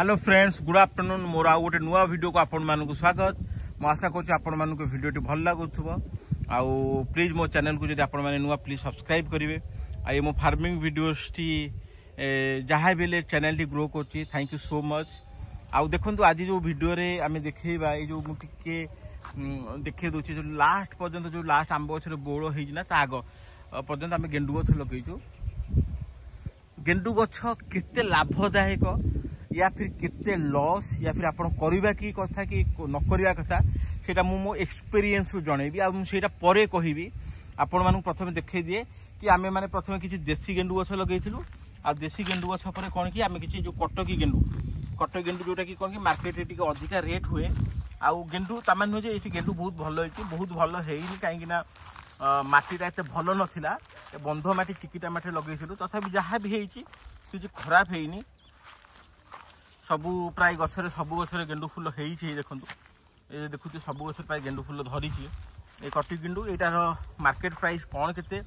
Hello friends, good afternoon. मोर आउ गोटे नुआ वीडियो को आपण मानक स्वागत। मु आशा करूँ आपण मानक वीडियो भल लगुव। आउ प्लीज मो चैनल को जब आपण मैंने नुआ प्लीज सब्सक्राइब करेंगे। आई मो फार्मिंग वीडियोस टी जहाँ भी चैनल टी ग्रो कर। Thank you so much. आउ देखो आज जो वीडियो रे आम देखा ये जो मुझे देखे दूसरी जो लास्ट पर्यंत जो लास्ट आंब गचर बोड़ होना आग पर्यंत आम गेंडु गछ लगेचु। गेंडु गछ केते लाभदायक या फिर केते लॉस या फिर आपण करबा की कथा कि न करबा कथा सेटा मो एक्सपीरियंस रु जणेबी। आ सेटा परे कहिबी आपण मानु प्रथमे देखै दिए कि आमे माने प्रथमे किछि देसी गेंडु गछ लगेइथिलु। आ देसी गेंडु गछ परे कोन कि आमे किछि जो कटकी गेंडु जोटा कि कोन कि मार्केट रे टिके अधिका रेट हुए। आ गेंडु तामान जे एठी गेंडु बहुत भलो होइछि, बहुत भलो हेइनि काहेकि ना माटीटा एते भलो नथिला। बंध माटी चिकिटा माटी लगेइथिलु, तथापि जहाँ भी हेइछि किछि खराब हेइनि। सबू प्राय गछरे सबू गछरे गेंडु फुल हेइछि। देखंतु ए देखुछि सबू गछ प्राय गेंडु फुल धरिछि। ए कटी गेंडु एटार मार्केट प्राइस कोन केते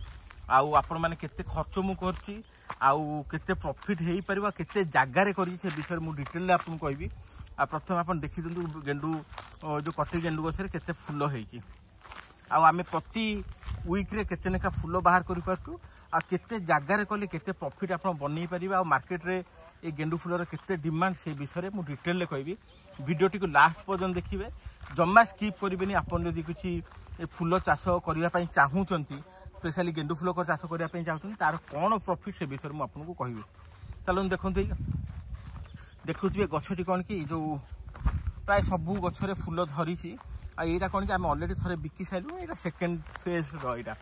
आउ आपण माने केते खर्च मु करछि आउ केते प्रॉफिट हेइ परबा केते जागा रे करि छै विषय मु डिटेल आपन कहबी। आ प्रथम आपण देखि दंतु गेंडु जो कटी गेंडु गछरे केते फुल हेइछि। आउ आमे प्रति वीक रे केते नेका फुल बाहर करि पाछु। आ केते जागा रे कले केते प्रॉफिट आपण बनै परिबा। आ मार्केट रे ए गेंडु फुलर केते डिमांड से विषय मु डिटेल ले कहबी। वीडियोटी को लास्ट पर्यंत देखिए, जम्मा स्किप करेंगे। आपन यदि किसी फुल चाष करने चाहूँगी, स्पेशली गेंडु फुल चाष करने चाहूँ तार कौन प्रॉफिट से विषय मुझे आपको कहबी। चलो देखते देखुए गछटी कौन कि जो प्राय सबू गछरे फुल धरी। आईटा कौन कि आम अलरेडी थे बिकी सारू। यहाँ सेकेंड फेज रहा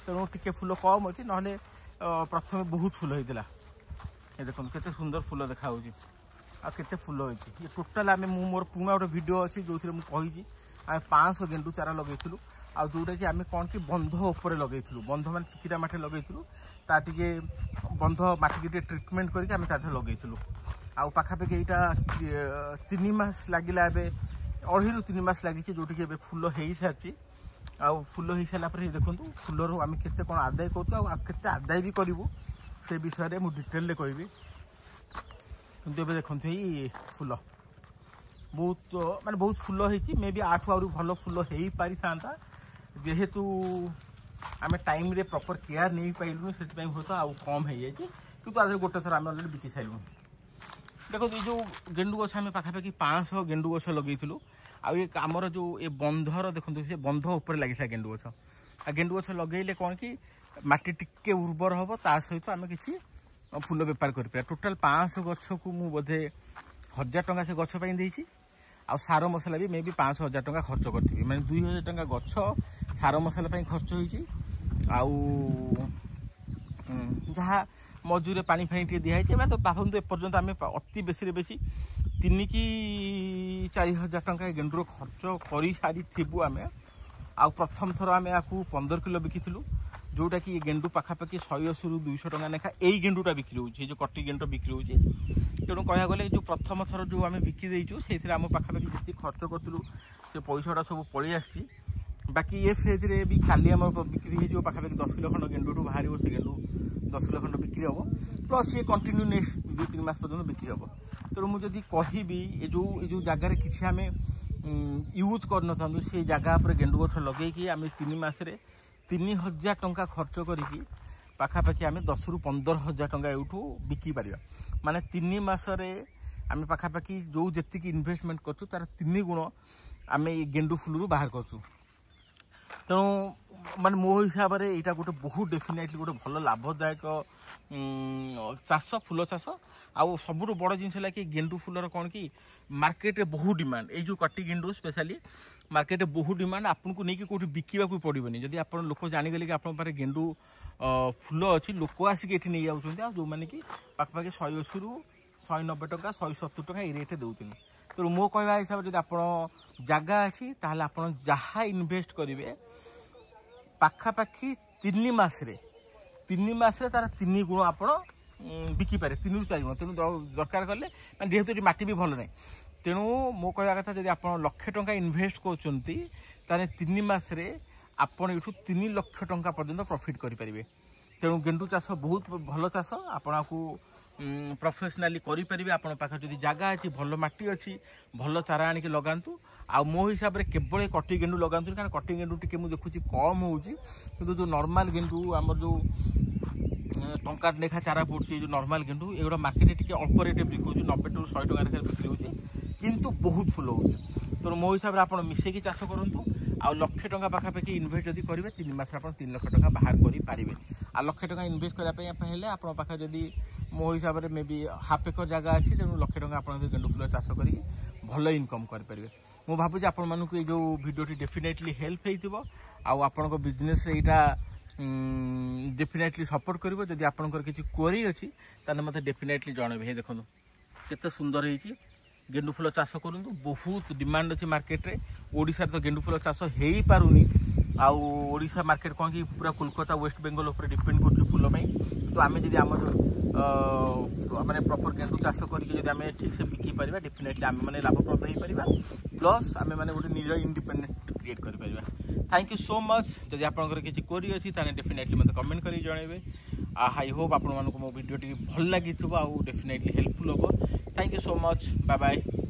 तेणु टे फुल कम अच्छी ना प्रथम बहुत फुल होता। ये देखो केते सुंदर फुल देखा आ केते फुल होइछि। ये टोटल आमे मोर पुना गोटे वीडियो अच्छी जो थी मुझे आम 500 गेंडु चारा लगेइथिलु। आ जोटा कि आमे कौन कि बंध ऊपर लगेइथिलु। बंध माने चिकिटा माटी लगेइथिलु, ता टिके बंध माटी के ट्रीटमेंट करके आमे ताथे लगेइथिलु। आ पाखापाखि एटा 3 मास लागिला। एबे 2.5 ରୁ 3 मास लागिछि जोटी के फुल हेइ सारछि। आ फुल हेइ साला पर देखंतु फुलरो आमे केते कोन आदाय करछु आ केते आदाय भी करिवु से विषय में मुझे डिटेल ले कहबी। किंतु ए देखते ही फुल बहुत माने बहुत फुल होती। मे बी 8 आउरी भल फुल हो पारि था जेहेतु आम टाइम रे प्रॉपर केयर नहीं पाइलु से बहुत आउ कम हो जाए। कि आज गोटे थर आम अलरेडी बिकी सारू। देखो ये जो गेंडु गछ आम पाखापाखि 500 गेंडु गछ लगेइथिलु। आमर जो ये बंधर देखो से बंध उपर लगी गेंडु गछ। आ गेंडु गछ लगेले कौन कि माटी टिके उर्वर हम ता सहित आम कि फुल बेपार कर। टोटाल 500 गछ को मु बोधे 1000 टंका से गछ देइछि। आ सार मसला भी मे भी 500-1000 टंका खर्च करथिबी। माने 2000 टंका गछ सार मसला पई खर्च होइछि। आउ जहाँ मजूरे पानी फानी टे दिया है तो भावतु तो एपर्यंत आम अति बेसी बेसी 3 कि 4000 टंका गेंडुर खर्च कर सारी आम। आ प्रथम थर आम या 15 किलो बिकिथिलु, जोटा कि गेंडु पाखापाखि 180 ରୁ 200 टंका लेखा यही गेंडुटा बिक्री होची। जो कटी गेंडु बिक्री होची तेणु कह गले जो प्रथम थर जो आम बिकी देइछु से आम पाखापाखि जी खर्च करूँ से पैसाटा सब पलि आसी। बाकी ये फेज रे भी खाली आम बिक्री हो पाखापाखि 10 किलो खंड गेंडुठू बाहर से गेंडु 10 किलो खंड बिक्री हम। प्लस ये कंटिन्यू नेक्स्ट 2-3 मास पर्यंत बिक्री हम। तेणु मुझे कहबी ये जो जगार कि आम यूज कर से जगह पर गेंडु गछ लगे आम 3 मासरे 3000 टंका खर्च करी पाखापाखि आम 10 ରୁ 15,000 टंका एठू बिकी पार। माने 3 मासरे आम पाखापाखि जो जी इन्वेस्टमेंट करूँ तार 3 गुण आम गेंडु फुलू बाहर करूँ। तेणु माने मो हिसाब से यहाँ गोटे बहुत डेफिनेटली गोटे भल लाभदायक चाष फुल चाष। आउ सबुठ बड़ जिनस है कि गेंडु फुलर कौन कि मार्केट रे बहुत डिमांड। ये जो कटी गेंडु स्पेशली मार्केट रे बहुत डिमांड। आपको नहीं कौटी बिकवा पड़ोनी। जदि आप लोक जानीगले कि आप गेंडु फुल अच्छी लोक आसिक ये नहीं जाऊँ। जो मैंने कि पाखापाखि 180 ରୁ 190 टंका 170 टंका ये रेट देते। तेणु मो कहवा हिसाब से जब आप जगह अच्छी ताल आप जहाँ इनभेस्ट करेंगे पाखापाखि 3 मासरे तार 3 गुण आप बिकी पारे 3 ରୁ 4 गुण। तेणु दरकार कले जेहेतु ये माटी भी भल ना। तेणु मो कहवा कथा जब आप 1 लाख टंका इनभेस्ट कर 3 मासरे आपड़ ये 3 लाख टंका पर्यंत प्रॉफिट करेंगे। तेणु गेंडु चाष बहुत भल चाष। आपको प्रोफेशनली करेंगे। आपण पाखे जदि जगह अच्छी भल मटी अच्छी भल चारा आणिक लगातु। आ मो हिसाब से केवल कटी गेंडु लगातु कारण कटी गेंडु टी मुझे देखुची कम होउची किंतु जो नॉर्मल गेंडु आमर जो टंका लेखा चारा पड़ुची जो नॉर्मल गेंडु एगुड़ा मार्केट टी अल्प रेट बिकुची 90 टू 100 टका बिक्री होची किंतु बहुत फुल होची। तो मो हिसाब से आप मिसेकी चाष करूँ आ लक्षे टका पाखापाखि इनभेस्ट जब करेंगे 3 मास 3 लाख टका बाहर करेंगे। आ लक्षे टका इनभेस्ट करने आप पाखे जदि मो हिसाब से मे बी हाफ एकर जगह अच्छी तेणु लक्षे टका आप गेंडु फुल चाष करी भल इनकम करेंगे। मु भावुँ आपण मानक जो भिडियोटी डेफिनेटली हेल्प हो बिजनेस यहाँ डेफिनेटली सपोर्ट कर। जदि आपंकर किसी क्वेरी अच्छी ताने मत डेफिनेटली जनइबे। हे देखो केते सुंदर होईची गेंडु फुल चाष करूँ बहुत डिमांड अच्छी मार्केट रे। ओडिशा तो गेंडु फुल चाष हो पारुनी आशा मार्केट कौन कि पूरा कोलकाता वेस्ट बेंगल उपर डिपेंड कर फुल तो आम जब आम मैंने प्रॉपर गेंडु चाष करके ठीक से बिकी पार डेफिनेटली आम मैंने लाभप्रद हो पार प्लस आम मैंने गोटे निज इंडिपेंडेंट क्रिएट कर। Thank you so much. जब आपंकर किसी क्वेरी अच्छी डेफिनेटली मत कमेंट कर जनइबे। आई होप आपण मानक मो वीडियो भल लगी डेफिनेटली हेल्पफुल हो। Thank you so much. Bye bye.